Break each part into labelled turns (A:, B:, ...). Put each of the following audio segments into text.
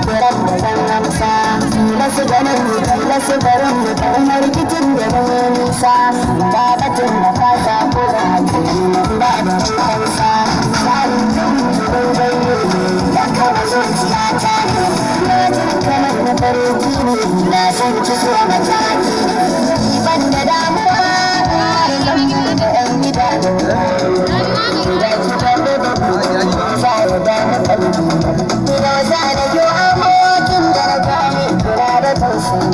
A: kiran da zan amsa lasu ganin lasu barin mu kalmar rikicin da bai nisa ba batun da fata ko da hakiki na ba da hausa tsarin da bai da kawai zuciya ta ne na jin kamar na farki ne na san ci zuwa mataki ban da damuwa har lambu da ɗan gida da da ci kallo da kuma sa ya da na kalli ina za da yo abokin da na gane kula da tausayi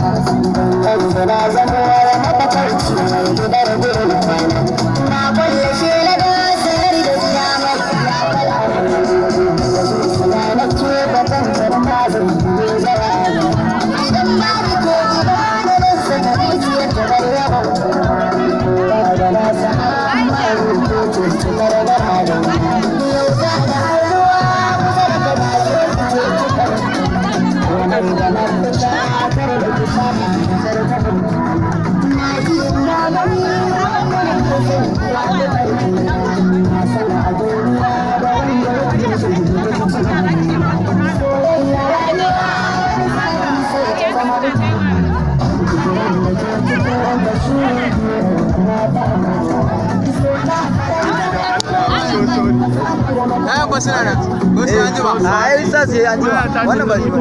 A: kan na zama wa mafakarci mai gidar dole kwana na kulle shi na da sanar da siya mai ya kala da zuciya na ce ba zan zarma zan yi zara idan ba ni ke gida da nan saka zuciyar ta bar yawan da na sa'a amma rubutu ce cikar gara da yau za da ruwa kusa da gaba ce ce cikar wannan da na fita kar da kusa na kasar kafin na ji na gani wannan kusa ya da ƙarfi na sana a duniya da wanda ya ce su soyayya rayuwa sai ta zama da
B: ba suna nan, ko sai an jima? A yi sa sai an jima, wannan ba shi ba.